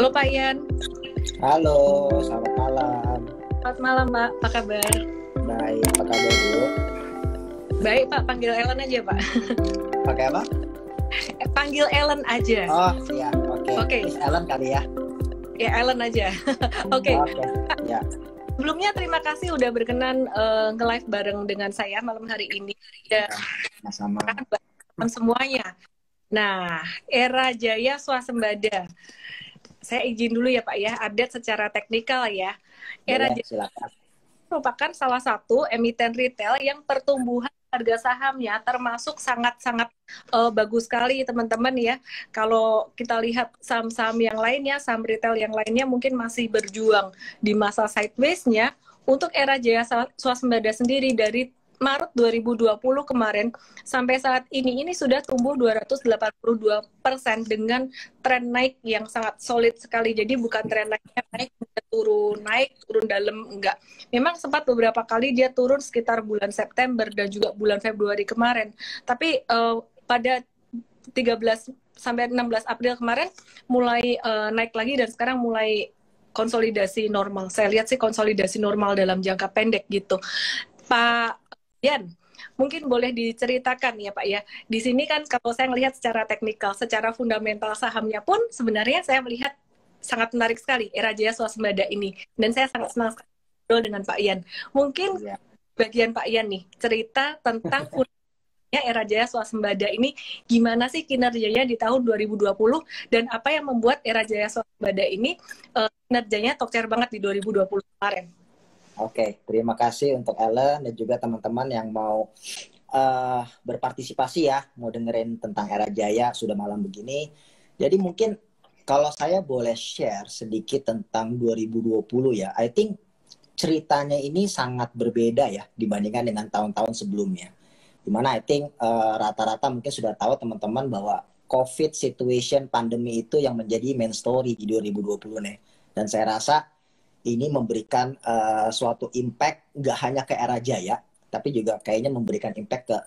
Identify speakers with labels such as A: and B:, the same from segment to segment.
A: Halo Pak Ian,
B: Halo, selamat malam.
A: selamat malam Pak, apa kabar?
B: Baik, apa kabar Bu?
A: Baik Pak, panggil Ellen aja Pak.
B: Pakai apa?
A: Panggil Ellen aja.
B: Oh, iya, oke.
A: Oke.
B: Miss Ellen kali ya?
A: Ya Ellen aja. Oke.
B: Oke, ya.
A: Sebelumnya terima kasih udah berkenan nge-live bareng dengan saya malam hari ini. Ya,
B: Sama-sama.
A: semuanya. Nah, era jaya swasembada. Saya izin dulu ya Pak ya, update secara teknikal ya. Era
B: Boleh,
A: jaya
B: silakan.
A: merupakan salah satu emiten retail yang pertumbuhan harga sahamnya termasuk sangat-sangat bagus sekali teman-teman ya. Kalau kita lihat saham-saham yang lainnya, saham retail yang lainnya mungkin masih berjuang di masa sideways-nya. Untuk era Jaya Swasembada sendiri dari Maret 2020 kemarin sampai saat ini sudah tumbuh 282% dengan tren naik yang sangat solid sekali. Jadi bukan tren naiknya naik turun dalam, enggak. Memang sempat beberapa kali dia turun sekitar bulan September dan juga bulan Februari kemarin. Tapi pada 13 sampai 16 April kemarin mulai naik lagi dan sekarang mulai konsolidasi normal. Saya lihat sih konsolidasi normal dalam jangka pendek gitu. Pak Yan, mungkin boleh diceritakan ya Pak ya. Di sini kan kalau saya melihat secara teknikal, secara fundamental sahamnya pun sebenarnya saya melihat sangat menarik sekali era Jaya Swasembada ini. Dan saya sangat senang sekali dengan Pak Yan. Mungkin bagian Pak Yan nih, cerita tentang fundamentnya era Jaya Swasembada ini, gimana sih kinerjanya di tahun 2020 dan apa yang membuat era Jaya Swasembada ini kinerjanya tokcer banget di 2020 kemarin.
B: Oke, terima kasih untuk Ellen dan juga teman-teman yang mau berpartisipasi ya, mau dengerin tentang era jaya sudah malam begini. Jadi mungkin kalau saya boleh share sedikit tentang 2020 ya, I think ceritanya ini sangat berbeda ya dibandingkan dengan tahun-tahun sebelumnya. Dimana I think rata-rata mungkin sudah tahu teman-teman bahwa COVID situation pandemi itu yang menjadi main story di 2020 nih. Dan saya rasa ini memberikan suatu impact nggak hanya ke era jaya, tapi juga kayaknya memberikan impact ke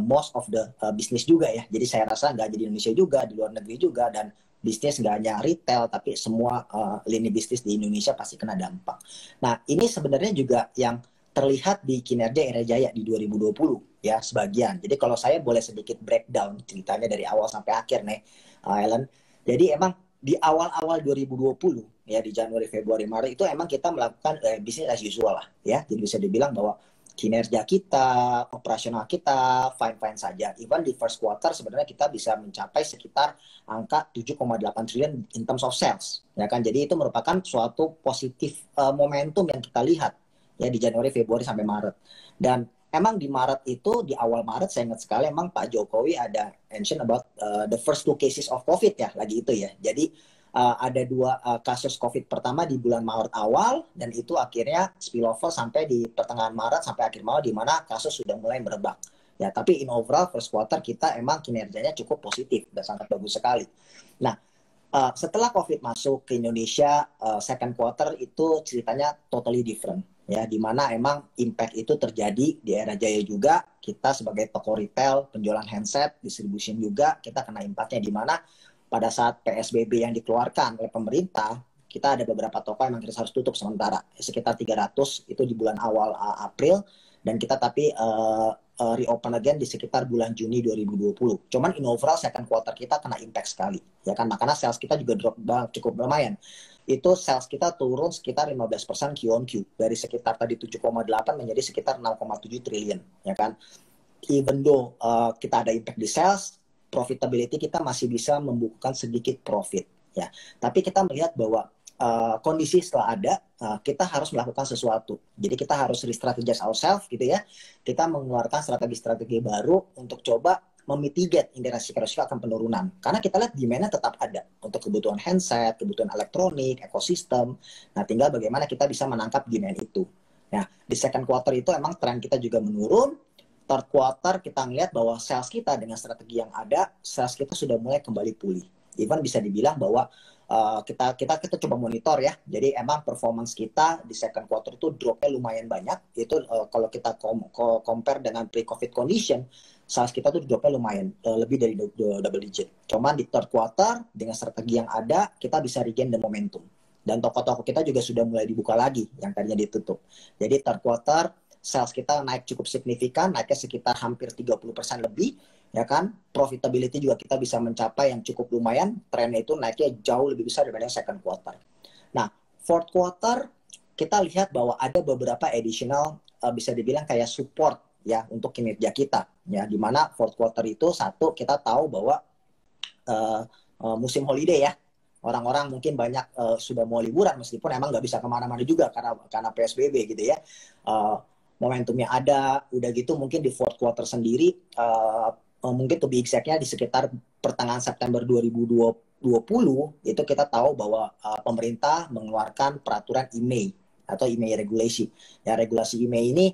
B: most of the business juga ya. Jadi saya rasa nggak hanya di Indonesia juga, di luar negeri juga, dan bisnis nggak hanya retail, tapi semua lini bisnis di Indonesia pasti kena dampak. Nah, ini sebenarnya juga yang terlihat di kinerja era jaya di 2020 ya, sebagian. Jadi kalau saya boleh sedikit breakdown ceritanya dari awal sampai akhir nih, Ellen. Jadi emang di awal-awal 2020 ya, di Januari, Februari, Maret itu emang kita melakukan bisnis as usual lah ya. Jadi bisa dibilang bahwa kinerja kita, operasional kita fine-fine saja. Even di first quarter sebenarnya kita bisa mencapai sekitar angka 7,8 triliun in terms of sales. Ya kan? Jadi itu merupakan suatu positif momentum yang kita lihat ya di Januari, Februari sampai Maret. Dan emang di Maret itu, di awal Maret saya ingat sekali emang Pak Jokowi ada mention about the first 2 cases of COVID ya, lagi itu ya. Jadi ada 2 kasus COVID pertama di bulan Maret awal, dan itu akhirnya spillover sampai di pertengahan Maret sampai akhir Maret, di mana kasus sudah mulai merebak. Ya, tapi in overall first quarter kita emang kinerjanya cukup positif dan sangat bagus sekali. Nah, setelah COVID masuk ke Indonesia, second quarter itu ceritanya totally different. Ya, di mana emang impact itu terjadi di era jaya juga. Kita sebagai toko retail, penjualan handset, distribution juga, kita kena impactnya di mana pada saat PSBB yang dikeluarkan oleh pemerintah, kita ada beberapa toko yang kita harus tutup sementara. Sekitar 300 itu di bulan awal April, dan kita tapi reopen again di sekitar bulan Juni 2020. Cuman in overall second quarter kita kena impact sekali. Ya kan, makanya sales kita juga drop cukup lumayan. Itu sales kita turun sekitar 15% Q-on-Q. Dari sekitar tadi 7,8 menjadi sekitar 6,7 triliun. Ya kan. Even though kita ada impact di sales, profitability kita masih bisa membukukan sedikit profit ya. Tapi kita melihat bahwa kondisi setelah ada, kita harus melakukan sesuatu. Jadi kita harus re-strategize ourselves gitu ya. Kita mengeluarkan strategi-strategi baru untuk coba memitigate resiko akan penurunan. Karena kita lihat demand-nya tetap ada untuk kebutuhan handset, kebutuhan elektronik, ekosistem. Nah, tinggal bagaimana kita bisa menangkap demand itu. Nah, di second quarter itu emang tren kita juga menurun. Third quarter kita ngeliat bahwa sales kita dengan strategi yang ada, sales kita sudah mulai kembali pulih. Even bisa dibilang bahwa kita coba monitor ya. Jadi emang performance kita di second quarter itu dropnya lumayan banyak. Itu kalau kita compare dengan pre-COVID condition, sales kita tuh dropnya lumayan, lebih dari double digit. Cuman di third quarter, dengan strategi yang ada, kita bisa regain the momentum. Dan toko-toko kita juga sudah mulai dibuka lagi, yang tadinya ditutup. Jadi third quarter, sales kita naik cukup signifikan, naiknya sekitar hampir 30% lebih, ya kan? Profitability juga kita bisa mencapai yang cukup lumayan, trennya itu naiknya jauh lebih besar daripada second quarter. Nah, fourth quarter, kita lihat bahwa ada beberapa additional, bisa dibilang kayak support, ya, untuk kinerja kita, ya, dimana fourth quarter itu satu kita tahu bahwa musim holiday, ya, orang-orang mungkin banyak sudah mau liburan meskipun emang nggak bisa kemana-mana juga karena PSBB gitu ya. Momentumnya ada, udah gitu mungkin di fourth quarter sendiri, mungkin to be exact-nya di sekitar pertengahan September 2020 itu kita tahu bahwa pemerintah mengeluarkan peraturan IMEI atau IMEI regulation. Ya, regulasi IMEI ini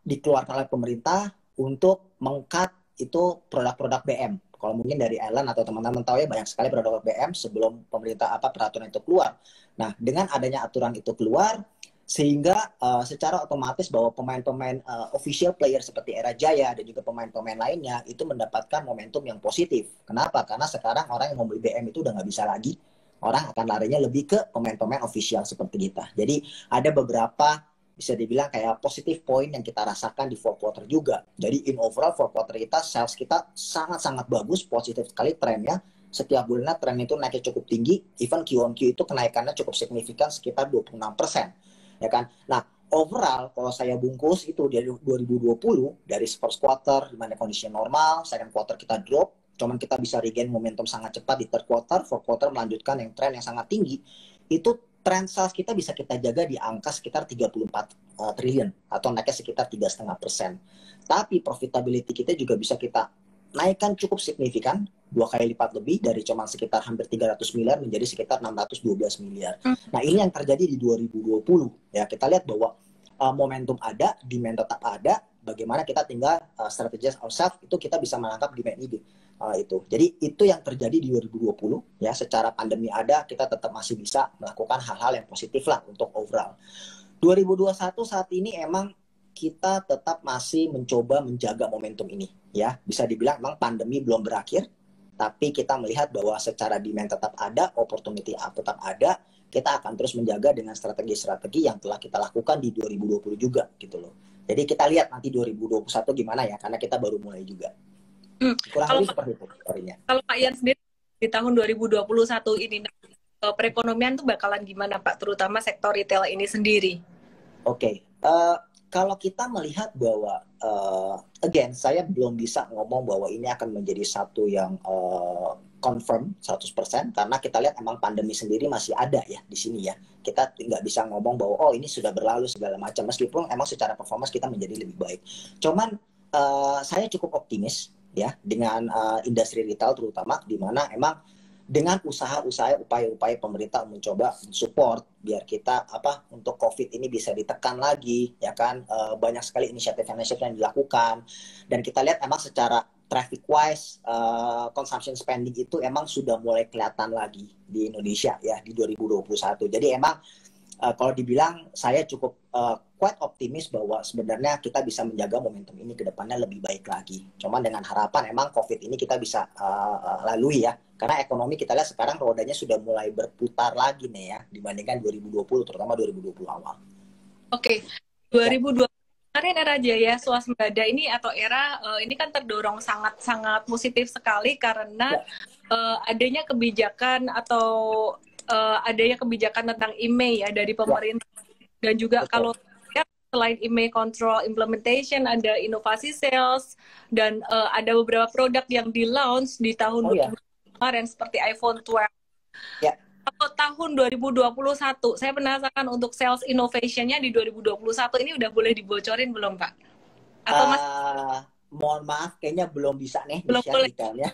B: dikeluarkan oleh pemerintah untuk meng-cut itu produk-produk BM. Kalau mungkin dari Ellen atau teman-teman tahu ya, banyak sekali produk BM sebelum pemerintah peraturan itu keluar. Nah, dengan adanya aturan itu keluar, sehingga secara otomatis bahwa pemain-pemain official player seperti Era Jaya dan juga pemain-pemain lainnya itu mendapatkan momentum yang positif. Kenapa? Karena sekarang orang yang membeli BM itu udah nggak bisa lagi. Orang akan larinya lebih ke pemain-pemain official seperti kita. Jadi ada beberapa bisa dibilang kayak positive point yang kita rasakan di fourth quarter juga. Jadi in overall fourth quarter kita, sales kita sangat-sangat bagus, positif sekali trennya. Setiap bulannya tren itu naiknya cukup tinggi, even Q-on-Q itu kenaikannya cukup signifikan sekitar 26%. Ya kan? Nah, overall kalau saya bungkus itu dari 2020, dari first quarter di mana kondisi normal, second quarter kita drop, cuman kita bisa regain momentum sangat cepat di third quarter, fourth quarter melanjutkan yang tren yang sangat tinggi. Itu tren sales kita bisa kita jaga di angka sekitar 34 triliun atau naiknya sekitar 3,5%. Tapi profitability kita juga bisa kita naikkan cukup signifikan, 2 kali lipat lebih dari cuma sekitar hampir 300 miliar menjadi sekitar 612 miliar. Nah, ini yang terjadi di 2020. Ya, kita lihat bahwa momentum ada, demand tetap ada, bagaimana kita tinggal strategize ourselves, itu kita bisa menangkap demand ini. Itu. Jadi itu yang terjadi di 2020 ya, secara pandemi ada, kita tetap masih bisa melakukan hal-hal yang positif lah untuk overall. 2021 saat ini emang kita tetap masih mencoba menjaga momentum ini ya. Bisa dibilang memang pandemi belum berakhir, tapi kita melihat bahwa secara demand tetap ada, opportunity tetap ada, kita akan terus menjaga dengan strategi-strategi yang telah kita lakukan di 2020 juga gitu loh. Jadi kita lihat nanti 2021 gimana ya, karena kita baru mulai juga. Kurang lebih seperti itu story-nya.
A: Kalau Pak Ian sendiri di tahun 2021 ini, perekonomian tuh bakalan gimana Pak, terutama sektor retail ini sendiri?
B: Oke, kalau kita melihat bahwa, again, saya belum bisa ngomong bahwa ini akan menjadi satu yang confirm 100%, karena kita lihat emang pandemi sendiri masih ada ya di sini ya. Kita nggak bisa ngomong bahwa oh ini sudah berlalu segala macam, meskipun emang secara performance kita menjadi lebih baik. Cuman saya cukup optimis ya dengan industri retail terutama, di mana emang dengan usaha-usaha, upaya-upaya pemerintah mencoba support biar kita untuk COVID ini bisa ditekan lagi, ya kan, banyak sekali inisiatif-inisiatif yang dilakukan, dan kita lihat emang secara traffic wise, consumption spending itu emang sudah mulai kelihatan lagi di Indonesia ya di 2021. Jadi emang kalau dibilang saya cukup quite optimis bahwa sebenarnya kita bisa menjaga momentum ini ke depannya lebih baik lagi. Cuman dengan harapan emang COVID ini kita bisa lalui ya. Karena ekonomi kita lihat sekarang rodanya sudah mulai berputar lagi nih ya, dibandingkan 2020, terutama 2020 awal.
A: Oke, 2020 kemarin Era Jaya Swasembada ini atau Era ini kan terdorong sangat-sangat positif sekali karena adanya kebijakan atau adanya kebijakan tentang IMEI ya dari pemerintah. Dan juga kalau selain IMEI Control Implementation, ada inovasi sales, dan ada beberapa produk yang di-launch di tahun kemarin seperti iPhone 12.
B: Ya.
A: Kalau tahun 2021, saya penasaran untuk sales innovation-nya di 2021 ini udah boleh dibocorin belum, Pak? Atau
B: mohon maaf, kayaknya belum bisa nih
A: belum
B: di-share
A: boleh
B: detailnya.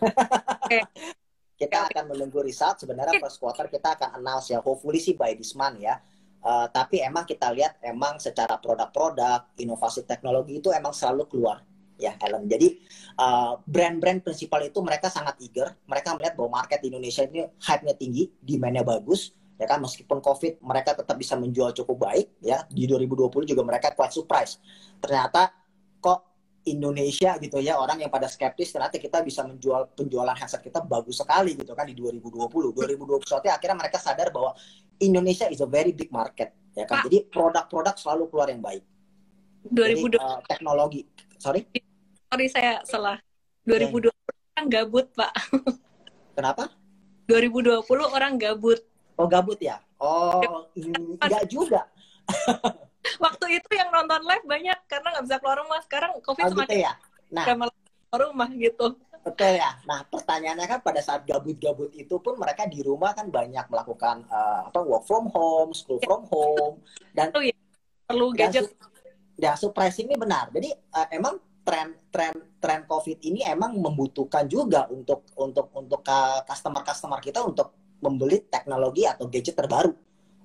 B: Kita akan menunggu result. Sebenarnya first quarter kita akan announce ya, hopefully sih by this month ya. Tapi emang kita lihat emang secara produk-produk, inovasi teknologi itu emang selalu keluar ya, Ellen. Jadi brand-brand prinsipal itu mereka sangat eager. Mereka melihat bahwa market di Indonesia ini hype-nya tinggi, demand-nya bagus, ya kan, meskipun COVID mereka tetap bisa menjual cukup baik ya. Di 2020 juga mereka quite surprise. Ternyata kok Indonesia gitu ya, orang yang pada skeptis ternyata kita bisa menjual penjualan headset kita bagus sekali gitu kan di 2020. 2021 akhirnya mereka sadar bahwa Indonesia is a very big market ya kan.
A: Pak,
B: Jadi produk-produk selalu keluar yang baik. Jadi
A: 2020,
B: teknologi, sorry,
A: sorry saya salah.
B: ya,
A: 2020 orang gabut, Pak.
B: kenapa?
A: 2020 orang gabut.
B: Oh gabut ya? Oh enggak juga.
A: Waktu itu yang nonton live banyak karena nggak bisa keluar rumah. Sekarang COVID
B: Oh gitu
A: semakin
B: ya. Nah,
A: malah keluar rumah gitu.
B: betul ya. Nah, pertanyaannya kan pada saat gabut-gabut itu pun mereka di rumah kan banyak melakukan work from home, school
A: Ya,
B: from home, dan
A: itu ya perlu
B: dan
A: gadget.
B: ya surprisingly benar. Jadi emang tren COVID ini emang membutuhkan juga untuk customer kita untuk membeli teknologi atau gadget terbaru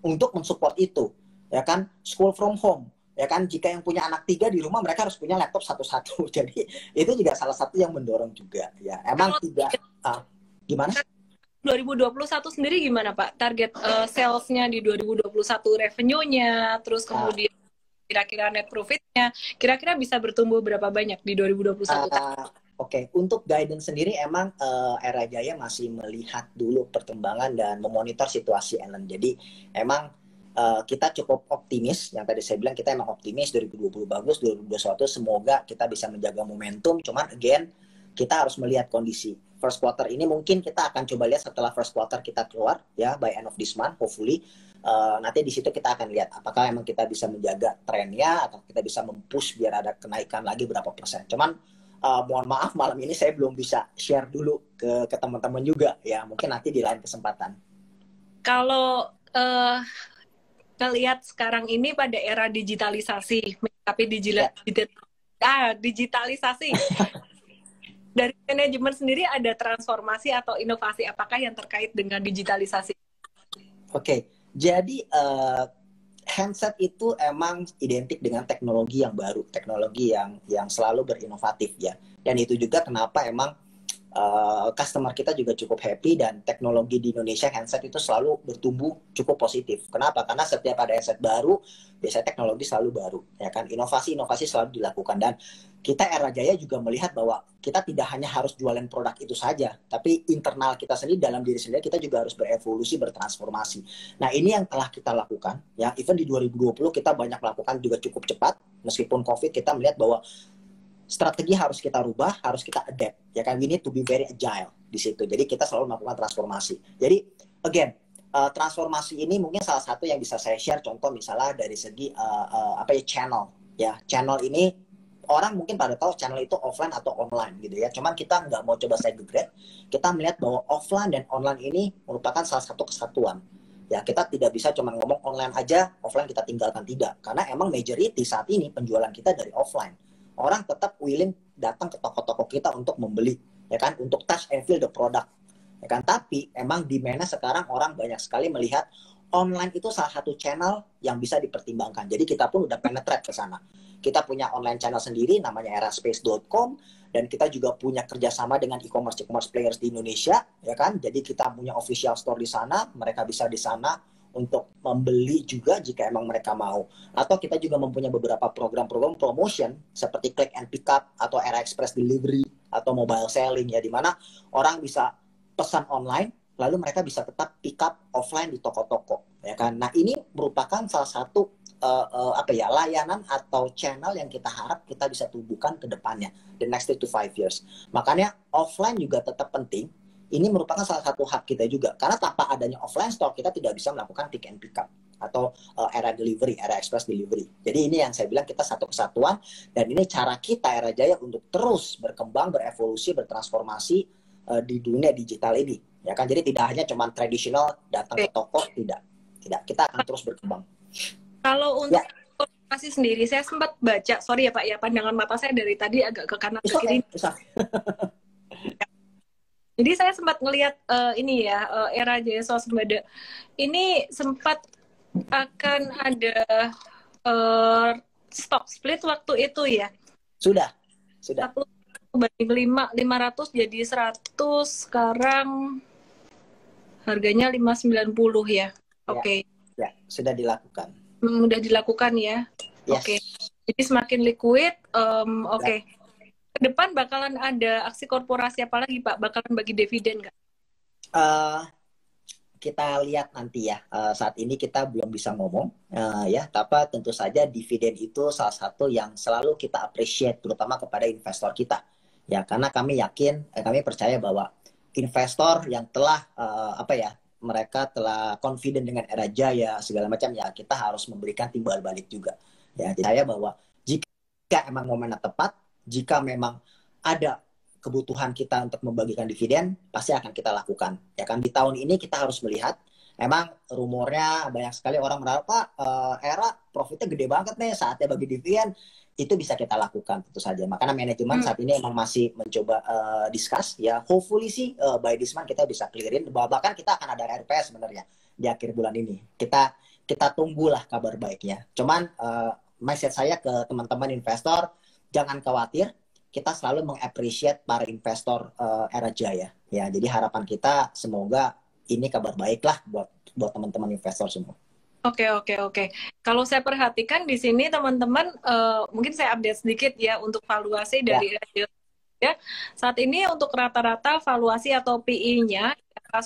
B: untuk mensupport itu, ya kan? School from home, ya kan? Jika yang punya anak 3 di rumah, mereka harus punya laptop satu-satu. Jadi itu juga salah satu yang mendorong juga, ya. Emang
A: Kalau
B: tidak gimana?
A: 2021 sendiri gimana Pak? Target sales-nya di 2021, revenue-nya, terus kemudian kira-kira net profit-nya, kira-kira bisa bertumbuh berapa banyak di 2021?
B: Oke, untuk guidance sendiri emang Era Jaya masih melihat dulu perkembangan dan memonitor situasi Ellen. Jadi emang kita cukup optimis. Yang tadi saya bilang kita emang optimis 2020 bagus, 2021 semoga kita bisa menjaga momentum. Cuman again kita harus melihat kondisi. First quarter ini mungkin kita akan coba lihat setelah first quarter kita keluar ya by end of this month hopefully. Nanti di situ kita akan lihat apakah emang kita bisa menjaga trennya atau kita bisa mempush biar ada kenaikan lagi berapa persen. Cuman mohon maaf malam ini saya belum bisa share dulu ke teman-teman juga ya, mungkin nanti di lain kesempatan.
A: Kalau lihat sekarang ini pada era digitalisasi, tapi digitalisasi. Dari manajemen sendiri ada transformasi atau inovasi apakah yang terkait dengan digitalisasi?
B: Oke, jadi handset itu emang identik dengan teknologi yang baru, teknologi yang selalu berinovatif ya. Dan itu juga kenapa emang customer kita juga cukup happy dan teknologi di Indonesia handset itu selalu bertumbuh cukup positif. Kenapa? Karena setiap ada handset baru, biasanya teknologi selalu baru, ya kan? Inovasi-inovasi selalu dilakukan dan kita Era Jaya juga melihat bahwa kita tidak hanya harus jualan produk itu saja, tapi internal kita sendiri dalam diri sendiri kita juga harus berevolusi, bertransformasi. Nah, ini yang telah kita lakukan ya. Even di 2020 kita banyak melakukan juga cukup cepat. Meskipun COVID kita melihat bahwa strategi harus kita rubah, harus kita adapt, ya kan? We need to be very agile di situ. Jadi kita selalu melakukan transformasi. Jadi again, transformasi ini mungkin salah satu yang bisa saya share contoh misalnya dari segi channel, ya. Channel ini orang mungkin pada tahu channel itu offline atau online gitu ya. Cuman kita nggak mau coba segregate. Kita melihat bahwa offline dan online ini merupakan salah satu kesatuan. Ya, kita tidak bisa cuma ngomong online aja, offline kita tinggalkan, tidak. Karena emang majority saat ini penjualan kita dari offline. Orang tetap willing datang ke toko-toko kita untuk membeli, ya kan, untuk touch and feel the product, ya kan. Tapi emang demand-nya sekarang orang banyak sekali melihat online itu salah satu channel yang bisa dipertimbangkan. Jadi kita pun udah penetrate ke sana. Kita punya online channel sendiri namanya eraspace.com dan kita juga punya kerjasama dengan e-commerce players di Indonesia, ya kan. Jadi kita punya official store di sana, mereka bisa di sana untuk membeli juga jika emang mereka mau. Atau kita juga mempunyai beberapa program-program promotion seperti click and pick up atau Era Express delivery atau mobile selling ya, di mana orang bisa pesan online lalu mereka bisa tetap pick up offline di toko-toko, ya kan. Nah, ini merupakan salah satu layanan atau channel yang kita harap kita bisa tumbuhkan ke depannya the next 3 to 5 years. Makanya offline juga tetap penting. Ini merupakan salah satu hak kita juga. Karena tanpa adanya offline store, kita tidak bisa melakukan pick and pick up atau era delivery, era express delivery. Jadi ini yang saya bilang kita satu kesatuan, dan ini cara kita Era Jaya untuk terus berkembang, berevolusi, bertransformasi di dunia digital ini. Ya kan, jadi tidak hanya cuma tradisional datang ke toko, tidak. Kita akan terus berkembang.
A: Kalau untuk informasi sendiri, saya sempat baca, sorry ya Pak ya, pandangan mata saya dari tadi agak ke kanan ke kiri. Jadi saya sempat ngelihat ini ya, Era Jaya Swasembada ini sempat akan ada stock split waktu itu ya.
B: Sudah.
A: 1/500 jadi 100, sekarang harganya 590 ya. Oke.
B: Ya, sudah dilakukan.
A: Udah dilakukan ya.
B: Yes.
A: Oke. Jadi semakin liquid, oke. ke depan bakalan ada aksi korporasi apa lagi Pak? Bakalan bagi dividen nggak?
B: Eh, kita lihat nanti ya. Saat ini kita belum bisa ngomong ya, tapi tentu saja dividen itu salah satu yang selalu kita appreciate, terutama kepada investor kita. Ya, karena kami yakin, kami percaya bahwa investor yang telah apa ya, mereka telah confident dengan Era Jaya segala macam ya, kita harus memberikan timbal balik juga. Ya, jadi saya bahwa jika emang momennya tepat, jika memang ada kebutuhan kita untuk membagikan dividen, pasti akan kita lakukan. Ya kan, di tahun ini kita harus melihat, emang rumornya banyak sekali orang berharap, Pak, Era profitnya gede banget nih, saatnya bagi dividen. Itu bisa kita lakukan tentu saja. Makanya manajemen saat ini emang masih mencoba discuss ya. Hopefully sih by this month kita bisa clearin. Bahkan kita akan ada RPS sebenarnya di akhir bulan ini. Kita tunggulah kabar baiknya. Cuman message saya ke teman-teman investor, jangan khawatir, kita selalu mengapresiasi para investor Era Jaya. Ya, jadi harapan kita semoga ini kabar baik lah buat teman-teman investor semua.
A: Oke. Kalau saya perhatikan di sini teman-teman, mungkin saya update sedikit ya untuk valuasi dari ya. Saat ini untuk rata-rata valuasi atau PE-nya 10,2,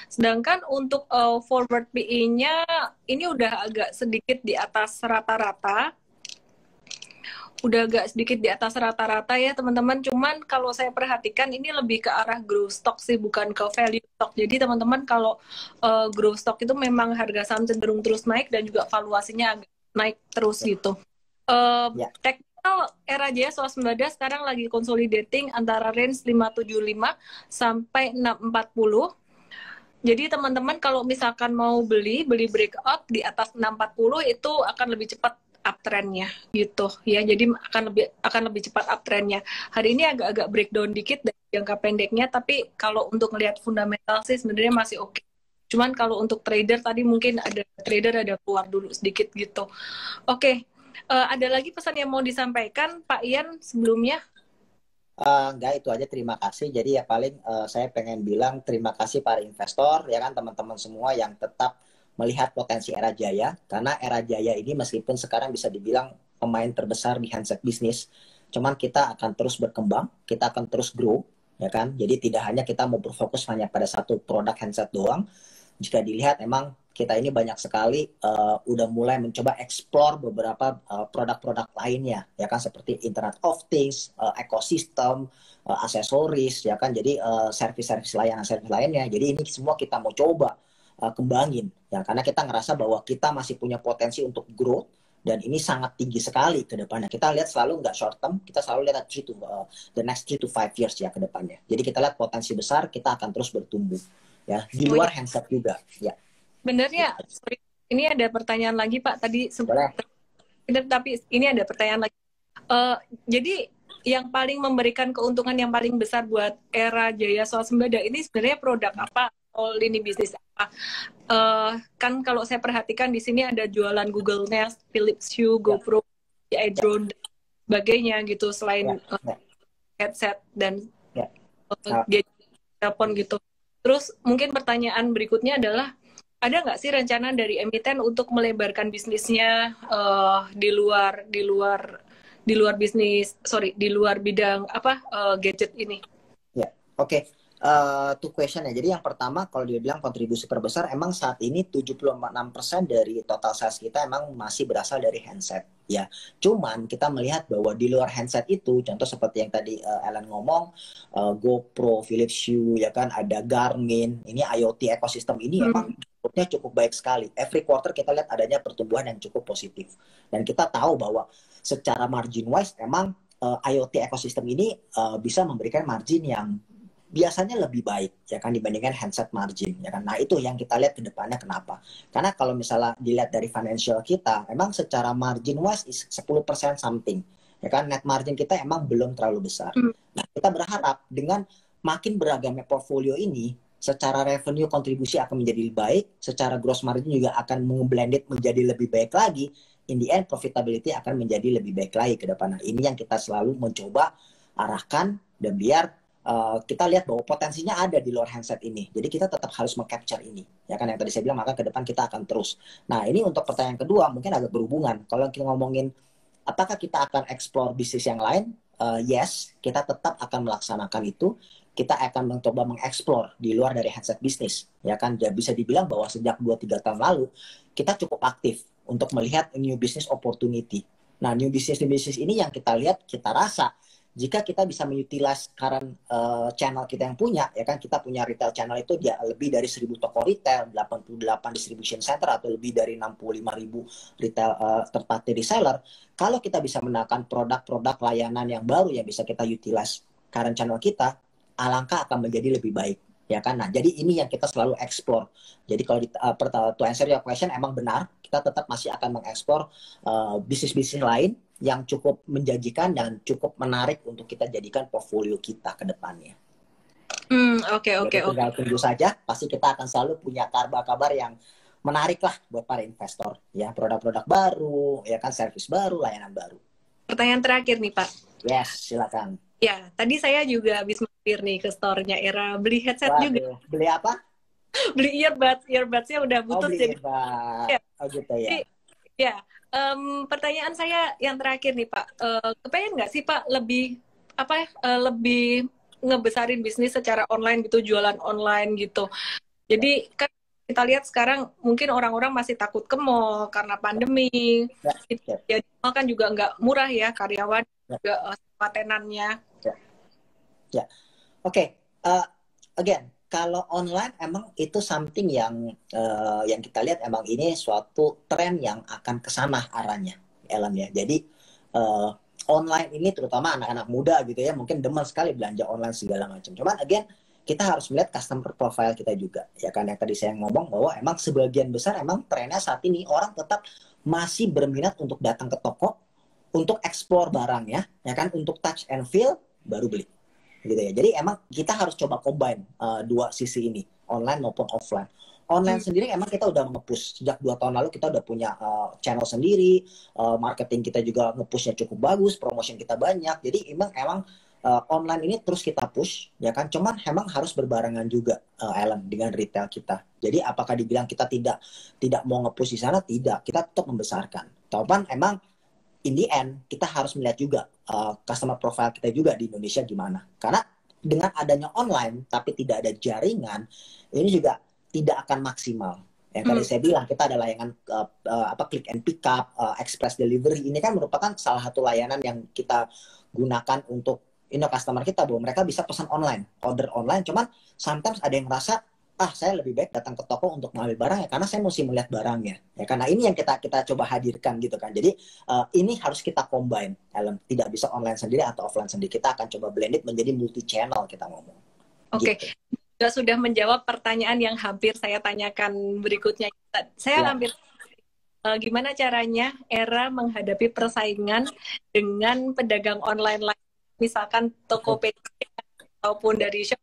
A: sedangkan untuk forward PE-nya ini udah agak sedikit di atas rata-rata. Udah agak sedikit di atas rata-rata ya teman-teman. Cuman kalau saya perhatikan ini lebih ke arah growth stock sih, bukan ke value stock. Jadi teman-teman kalau growth stock itu memang harga saham cenderung terus naik dan juga valuasinya agak naik terus gitu. Teknikal Era Jaya swasembada sekarang lagi consolidating antara range 575 sampai 640. Jadi teman-teman kalau misalkan mau beli breakout di atas 640 itu akan lebih cepat uptrendnya gitu ya, jadi akan lebih cepat uptrendnya. Hari ini agak-agak breakdown dikit dari jangka pendeknya, tapi kalau untuk melihat fundamental sih sebenarnya masih oke. Cuman kalau untuk trader tadi mungkin ada keluar dulu sedikit gitu. Oke. Ada lagi pesan yang mau disampaikan Pak Ian sebelumnya?
B: Enggak, itu aja, terima kasih. Jadi ya paling saya pengen bilang terima kasih para investor ya kan, teman-teman semua yang tetap melihat potensi Era Jaya, karena Era Jaya ini meskipun sekarang bisa dibilang pemain terbesar di handset bisnis, cuman kita akan terus berkembang, kita akan terus grow, ya kan. Jadi tidak hanya kita mau berfokus hanya pada satu produk handset doang. Jika dilihat emang kita ini banyak sekali udah mulai mencoba explore beberapa produk-produk lainnya, ya kan, seperti Internet of Things, ekosistem, aksesoris, ya kan. Jadi service-service lainnya. Jadi ini semua kita mau coba kembangin ya, karena kita ngerasa bahwa kita masih punya potensi untuk growth dan ini sangat tinggi sekali ke depannya. Kita lihat selalu nggak short term, kita selalu lihat the next 3 to 5 years ya ke depannya. Jadi kita lihat potensi besar, kita akan terus bertumbuh ya di luar handset juga ya.
A: Bener ya. Sorry. Ini ada pertanyaan lagi Pak tadi. Tapi ini ada pertanyaan lagi. Jadi yang paling memberikan keuntungan yang paling besar buat Era Jaya swasembada ini sebenarnya produk apa? Lini bisnis apa? Kan kalau saya perhatikan di sini ada jualan Google Nest, Philips Hue, GoPro, iDrone, dan sebagainya gitu, selain headset dan gadget telepon gitu. Terus mungkin pertanyaan berikutnya adalah, ada nggak sih rencana dari emiten untuk melebarkan bisnisnya di luar bidang gadget ini?
B: Ya, oke. Two question ya. Jadi yang pertama, kalau dia bilang kontribusi terbesar, emang saat ini 76% dari total sales kita emang masih berasal dari handset ya. Cuman kita melihat bahwa di luar handset itu, contoh seperti yang tadi Ellen ngomong, GoPro, Philips Hue, ya kan, ada Garmin, ini IoT ekosistem ini emang cukup baik sekali. Every quarter kita lihat adanya pertumbuhan yang cukup positif. Dan kita tahu bahwa secara margin wise emang IoT ekosistem ini bisa memberikan margin yang biasanya lebih baik ya kan dibandingkan handset margin ya kan. Nah, itu yang kita lihat ke depannya. Kenapa? Karena kalau misalnya dilihat dari financial kita, emang secara margin wise is 10% something ya kan, net margin kita emang belum terlalu besar. Nah, kita berharap dengan makin beragamnya portfolio ini, secara revenue kontribusi akan menjadi lebih baik, secara gross margin juga akan meng-blended menjadi lebih baik lagi. In the end, profitability akan menjadi lebih baik lagi ke depan. Nah, ini yang kita selalu mencoba arahkan, dan biar kita lihat bahwa potensinya ada di luar handset ini. Jadi kita tetap harus meng-capture ini. Ya kan, yang tadi saya bilang, maka ke depan kita akan terus. Nah, ini untuk pertanyaan kedua mungkin agak berhubungan. Kalau kita ngomongin apakah kita akan explore bisnis yang lain, yes, kita tetap akan melaksanakan itu. Kita akan mencoba mengeksplor di luar dari headset bisnis. Ya kan, bisa dibilang bahwa sejak 2-3 tahun lalu, kita cukup aktif untuk melihat new business opportunity. Nah, new business ini yang kita lihat, kita rasa, jika kita bisa mengutilize current channel kita yang punya, ya kan, kita punya retail channel itu dia lebih dari 1.000 toko retail, 88 distribution center, atau lebih dari 65.000 retail third party reseller. Kalau kita bisa menaikkan produk-produk layanan yang baru yang bisa kita utilize current channel kita, alangkah akan menjadi lebih baik, ya kan. Nah, jadi ini yang kita selalu explore. Jadi kalau to answer your question, emang benar kita tetap masih akan mengeksplor bisnis-bisnis lain yang cukup menjanjikan dan cukup menarik untuk kita jadikan portfolio kita ke depannya.
A: Oke.
B: Tinggal tunggu saja, pasti kita akan selalu punya kabar-kabar yang menarik lah buat para investor, ya, produk-produk baru, ya kan, service baru, layanan baru.
A: Pertanyaan terakhir nih, Pak.
B: Yes, silakan.
A: Ya, tadi saya juga habis mampir nih ke store-nya Era, beli headset juga.
B: Beli apa?
A: Beli earbuds-nya udah putus.
B: Beli earbud.
A: Ya.
B: Oh gitu ya.
A: Ya, pertanyaan saya yang terakhir nih Pak, kepengen nggak sih Pak lebih lebih ngebesarin bisnis secara online gitu, jualan online gitu. Jadi kan kita lihat sekarang mungkin orang-orang masih takut ke mall karena pandemi. Jadi mall kan juga nggak murah ya, karyawan juga patenannya.
B: Ya. Oke. Again, kalau online emang itu something yang kita lihat emang ini suatu tren yang akan kesana arahnya, Ellen ya. Jadi online ini terutama anak-anak muda gitu ya, mungkin demen sekali belanja online segala macam. Cuman again, kita harus melihat customer profile kita juga, ya kan, yang tadi saya ngomong bahwa emang sebagian besar emang trennya saat ini orang tetap masih berminat untuk datang ke toko, untuk explore barangnya, ya kan, untuk touch and feel baru beli. Gitu ya. Jadi emang kita harus coba combine dua sisi ini, online maupun offline. Online sendiri emang kita udah nge-push sejak 2 tahun lalu, kita udah punya channel sendiri, marketing kita juga nge-pushnya cukup bagus, promotion kita banyak. Jadi emang online ini terus kita push, ya kan. Cuman emang harus berbarengan juga, Ellen, dengan retail kita. Jadi apakah dibilang kita tidak mau nge-push di sana? Tidak, kita tetap membesarkan. Cuman emang in the end, kita harus melihat juga customer profile kita juga di Indonesia gimana. Karena dengan adanya online, tapi tidak ada jaringan, ini juga tidak akan maksimal. Yang tadi saya bilang, kita ada layanan click and pick up, express delivery. Ini kan merupakan salah satu layanan yang kita gunakan untuk customer kita, bahwa mereka bisa pesan online, order online. Cuman sometimes ada yang merasa, saya lebih baik datang ke toko untuk mengambil barang ya, karena saya mesti melihat barangnya. Ya, karena ini yang kita coba hadirkan gitu kan. Jadi ini harus kita combine, Ellen. Tidak bisa online sendiri atau offline sendiri. Kita akan coba blend it menjadi multi channel kita ngomong.
A: Oke. Gitu. Sudah menjawab pertanyaan yang hampir saya tanyakan berikutnya. Saya hampir gimana caranya Era menghadapi persaingan dengan pedagang online lain, misalkan Tokopedia ataupun dari shop.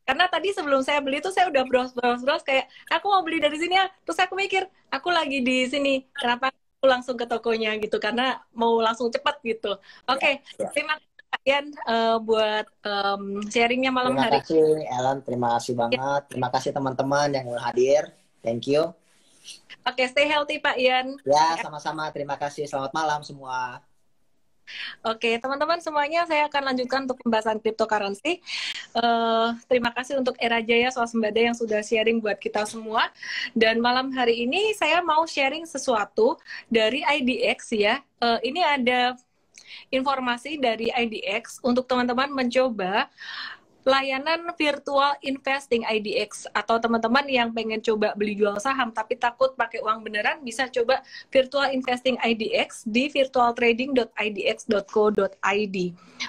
A: Karena tadi sebelum saya beli tuh saya udah browse kayak aku mau beli dari sini ya. Terus aku mikir, aku lagi di sini, kenapa aku langsung ke tokonya gitu, karena mau langsung cepat gitu. Oke. Terima kasih Pak Ian buat sharingnya malam hari.
B: Terima kasih Ellen, terima kasih banget. Terima kasih teman-teman yang hadir. Thank you.
A: Oke, stay healthy Pak Ian.
B: Ya, sama-sama. Terima kasih. Selamat malam semua.
A: Oke, teman-teman semuanya, saya akan lanjutkan untuk pembahasan cryptocurrency. Terima kasih untuk Era Jaya Swasembada yang sudah sharing buat kita semua. Dan malam hari ini saya mau sharing sesuatu dari IDX ya. Ini ada informasi dari IDX untuk teman-teman mencoba layanan virtual investing IDX, atau teman-teman yang pengen coba beli jual saham tapi takut pakai uang beneran, bisa coba virtual investing IDX di virtualtrading.idx.co.id.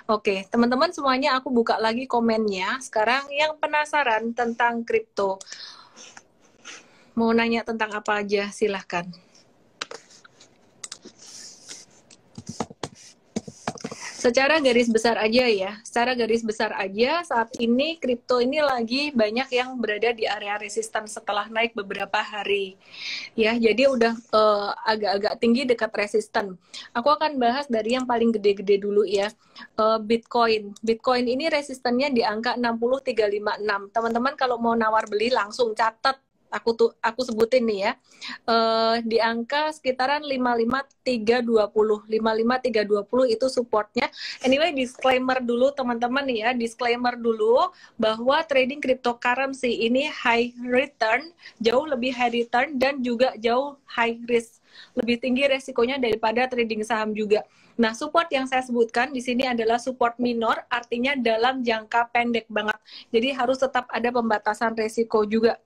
A: Oke, teman-teman semuanya, aku buka lagi komennya. Sekarang yang penasaran tentang kripto, mau nanya tentang apa aja, silahkan. Secara garis besar aja ya, saat ini kripto ini lagi banyak yang berada di area resisten setelah naik beberapa hari. Ya, jadi udah agak-agak tinggi dekat resisten. Aku akan bahas dari yang paling gede-gede dulu ya. Bitcoin. Bitcoin ini resistennya di angka 60.356. Teman-teman kalau mau nawar beli langsung catat aku sebutin nih ya. Di angka sekitaran 55320. 55320 itu supportnya. Anyway, disclaimer dulu teman-teman nih ya, disclaimer dulu bahwa trading cryptocurrency ini high return, jauh lebih high return dan juga jauh high risk. Lebih tinggi resikonya daripada trading saham juga. Nah, support yang saya sebutkan di sini adalah support minor, artinya dalam jangka pendek banget. Jadi harus tetap ada pembatasan resiko juga.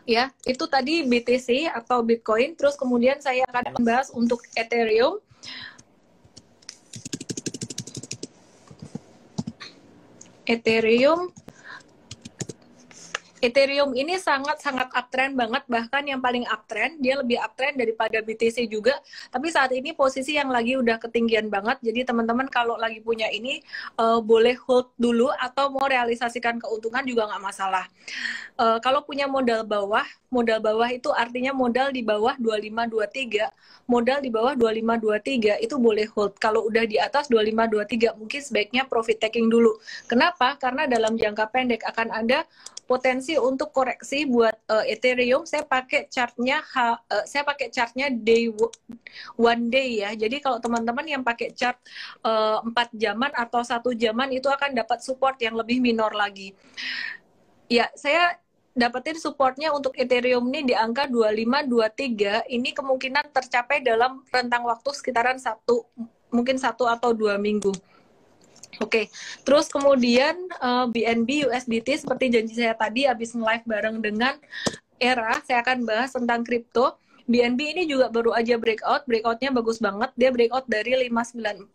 A: Ya, itu tadi BTC atau Bitcoin. Terus kemudian saya akan membahas untuk Ethereum. Ethereum ini sangat-sangat uptrend banget, bahkan yang paling uptrend, dia lebih uptrend daripada BTC juga, tapi saat ini posisi yang lagi udah ketinggian banget, jadi teman-teman kalau lagi punya ini, boleh hold dulu, atau mau realisasikan keuntungan juga nggak masalah. Kalau punya modal bawah itu artinya modal di bawah 2523, modal di bawah 2523 itu boleh hold, kalau udah di atas 2523 mungkin sebaiknya profit taking dulu. Kenapa? Karena dalam jangka pendek akan ada potensi untuk koreksi buat Ethereum. Saya pakai chartnya day one day ya. Jadi kalau teman-teman yang pakai chart 4 jaman atau 1 jaman itu akan dapat support yang lebih minor lagi. Ya, saya dapetin supportnya untuk Ethereum ini di angka 2523. Ini kemungkinan tercapai dalam rentang waktu sekitaran mungkin 1 atau 2 minggu. Oke, terus kemudian BNB USDT seperti janji saya tadi habis nge-live bareng dengan Era, saya akan bahas tentang kripto. BNB ini juga baru aja breakoutnya bagus banget. Dia breakout dari 595,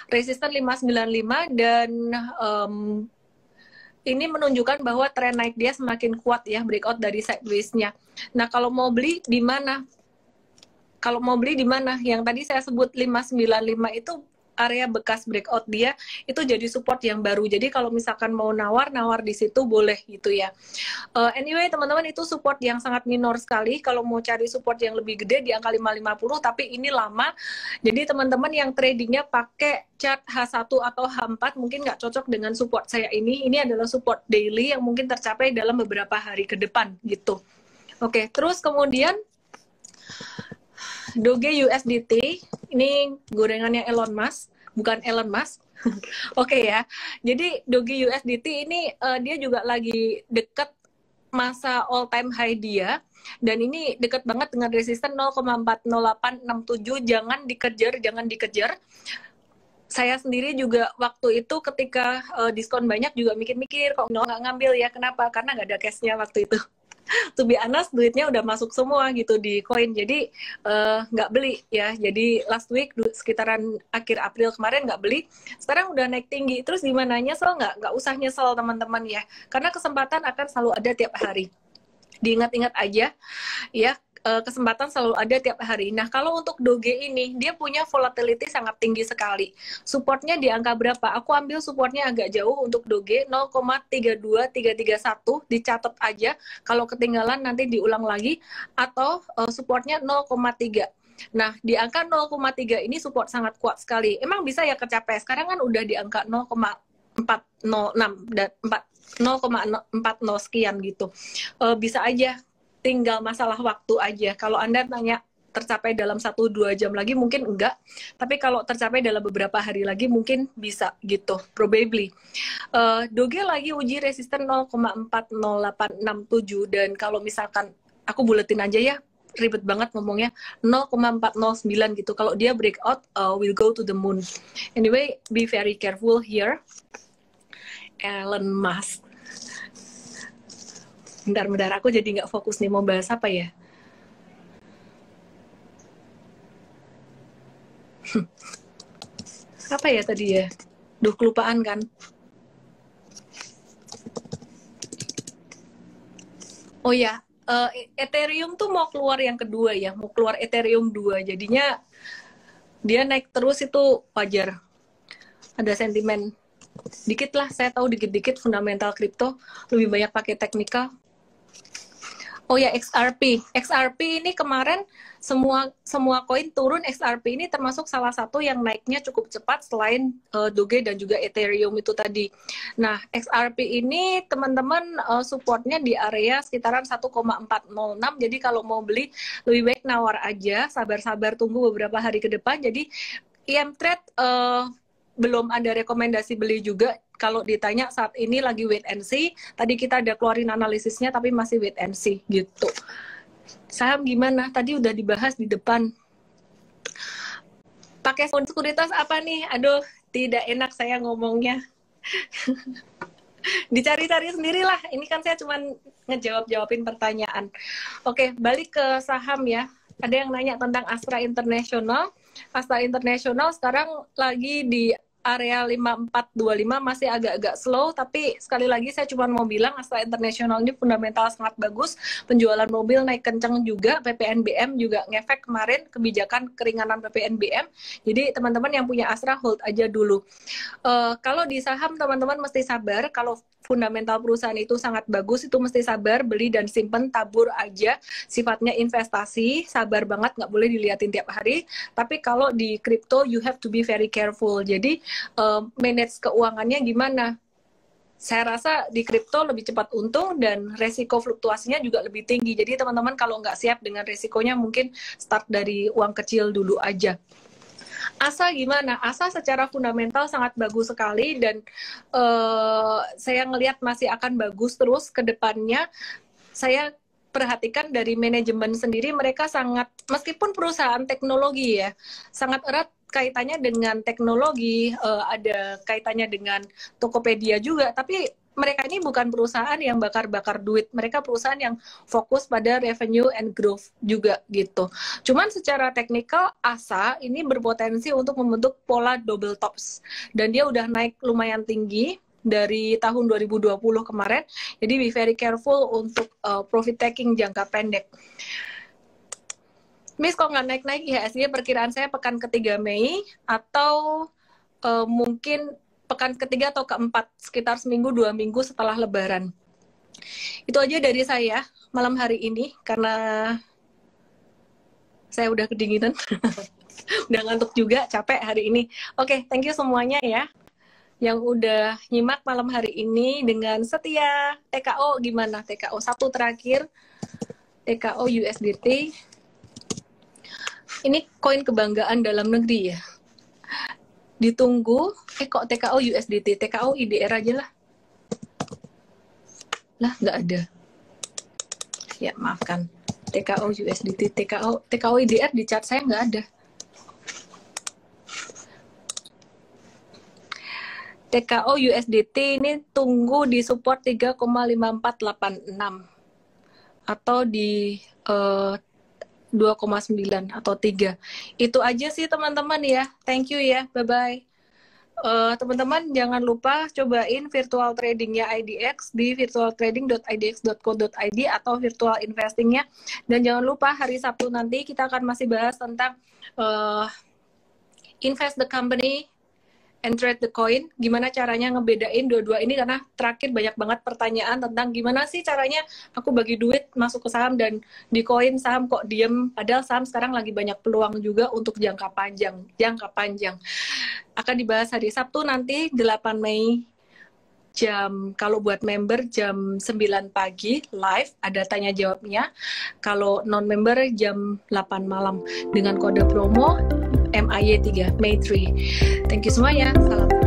A: resisten 595 dan ini menunjukkan bahwa tren naik dia semakin kuat ya, breakout dari sideways-nya. Nah, kalau mau beli di mana? Yang tadi saya sebut 595 itu area bekas breakout dia, itu jadi support yang baru. Jadi kalau misalkan mau nawar di situ boleh gitu ya. Anyway, teman-teman, itu support yang sangat minor sekali. Kalau mau cari support yang lebih gede di angka 550, tapi ini lama. Jadi teman-teman yang tradingnya pakai chart H1 atau H4 mungkin nggak cocok dengan support saya ini. Ini adalah support daily yang mungkin tercapai dalam beberapa hari ke depan gitu. Oke, terus kemudian Doge USDT, ini gorengannya Elon Musk, bukan Elon Musk. Oke ya, jadi Doge USDT ini dia juga lagi dekat masa all time high dia, dan ini dekat banget dengan resisten 0,40867. Jangan dikejar. Saya sendiri juga waktu itu ketika diskon banyak juga mikir-mikir kok nggak ngambil ya. Kenapa? Karena nggak ada cashnya waktu itu. To be honest, duitnya udah masuk semua gitu di koin, jadi nggak beli ya. Jadi last week sekitaran akhir April kemarin nggak beli, sekarang udah naik tinggi. Terus gimana, nyesel nggak usah nyesel teman-teman ya, karena kesempatan akan selalu ada tiap hari. Diingat-ingat aja ya, kesempatan selalu ada tiap hari. Nah, kalau untuk Doge ini, dia punya volatility sangat tinggi sekali. Supportnya di angka berapa? Aku ambil supportnya agak jauh untuk Doge, 0,32331, dicatat aja. Kalau ketinggalan nanti diulang lagi. Atau supportnya 0,3. Nah, di angka 0,3 ini support sangat kuat sekali. Emang bisa ya kecapai? Sekarang kan udah di angka 0,406 dan 0,40 sekian gitu. Bisa aja, tinggal masalah waktu aja. Kalau Anda tanya tercapai dalam 1-2 jam lagi mungkin enggak, tapi kalau tercapai dalam beberapa hari lagi mungkin bisa gitu, probably. Doge lagi uji resisten 0,40867, dan kalau misalkan aku buletin aja ya, ribet banget ngomongnya, 0,409 gitu. Kalau dia breakout, will go to the moon. Anyway, be very careful here. Elon Musk. Bentar, aku jadi nggak fokus nih, mau bahas apa ya? Apa ya tadi ya? Duh, kelupaan kan? Oh ya, Ethereum tuh mau keluar yang kedua ya, mau keluar Ethereum 2. Jadinya dia naik terus itu wajar. Ada sentimen. Dikit lah, saya tahu dikit-dikit fundamental kripto, lebih banyak pakai teknikal. Oh ya, XRP ini kemarin semua koin turun. XRP ini termasuk salah satu yang naiknya cukup cepat selain Doge dan juga Ethereum itu tadi. Nah, XRP ini teman-teman supportnya di area sekitaran 1,406. Jadi kalau mau beli lebih baik nawar aja, sabar-sabar tunggu beberapa hari ke depan. Jadi IM Trade belum ada rekomendasi beli juga. Kalau ditanya saat ini lagi wait and see. Tadi kita ada keluarin analisisnya tapi masih wait and see gitu. Saham gimana? Tadi udah dibahas di depan. Pakai sekuritas apa nih? Aduh, tidak enak saya ngomongnya. Dicari-cari sendirilah. Ini kan saya cuma ngejawab-jawabin pertanyaan. Oke, balik ke saham ya. Ada yang nanya tentang Astra International. Astra International sekarang lagi di area 5425, masih agak-agak slow, tapi sekali lagi saya cuma mau bilang Astra International ini fundamental sangat bagus, penjualan mobil naik kencang juga, PPNBM juga ngefek kemarin kebijakan keringanan PPNBM, jadi teman-teman yang punya Astra hold aja dulu. Kalau di saham teman-teman mesti sabar, kalau fundamental perusahaan itu sangat bagus, itu mesti sabar, beli dan simpen, tabur aja, sifatnya investasi, sabar banget, nggak boleh diliatin tiap hari. Tapi kalau di crypto, you have to be very careful. Jadi, manage keuangannya gimana? Saya rasa di kripto lebih cepat untung dan resiko fluktuasinya juga lebih tinggi. Jadi teman-teman kalau nggak siap dengan resikonya, mungkin start dari uang kecil dulu aja. ASA gimana? ASA secara fundamental sangat bagus sekali dan saya ngelihat masih akan bagus terus ke depannya. Saya perhatikan dari manajemen sendiri, mereka sangat, meskipun perusahaan teknologi ya, sangat erat kaitannya dengan teknologi, ada kaitannya dengan Tokopedia juga, tapi mereka ini bukan perusahaan yang bakar-bakar duit. Mereka perusahaan yang fokus pada revenue and growth juga gitu. Cuman secara teknikal ASA ini berpotensi untuk membentuk pola double tops. Dan dia udah naik lumayan tinggi dari tahun 2020 kemarin. Jadi be very careful untuk profit taking jangka pendek. Miss, kok nggak naik-naik IHSG? Perkiraan saya pekan ketiga Mei atau mungkin pekan ketiga atau keempat, sekitar seminggu 2 minggu setelah Lebaran. Itu aja dari saya malam hari ini, karena saya udah kedinginan. Udah ngantuk juga, capek hari ini. Oke, thank you semuanya ya, yang udah nyimak malam hari ini dengan setia. TKO gimana? TKO satu terakhir, TKO USDT. Ini koin kebanggaan dalam negeri ya. Ditunggu, kok TKO USDT, TKO IDR aja lah. Lah, nggak ada. Ya, maafkan. TKO USDT, TKO IDR di chart saya nggak ada. TKO USDT ini tunggu di support 3,5486 atau di 2,9 atau 3. Itu aja sih teman-teman ya. Thank you ya. Bye-bye. Teman-teman jangan lupa cobain virtual tradingnya IDX di virtualtrading.idx.co.id atau virtual investingnya. Dan jangan lupa hari Sabtu nanti kita akan masih bahas tentang invest the company and trade the coin. Gimana caranya ngebedain dua-dua ini, karena terakhir banyak banget pertanyaan tentang gimana sih caranya aku bagi duit masuk ke saham dan di koin saham kok diem, padahal saham sekarang lagi banyak peluang juga untuk jangka panjang. Akan dibahas hari Sabtu nanti 8 Mei kalau buat member jam 9 pagi live, ada tanya jawabnya. Kalau non member jam 8 malam dengan kode promo MAY3 May 3. Thank you semuanya. Salam.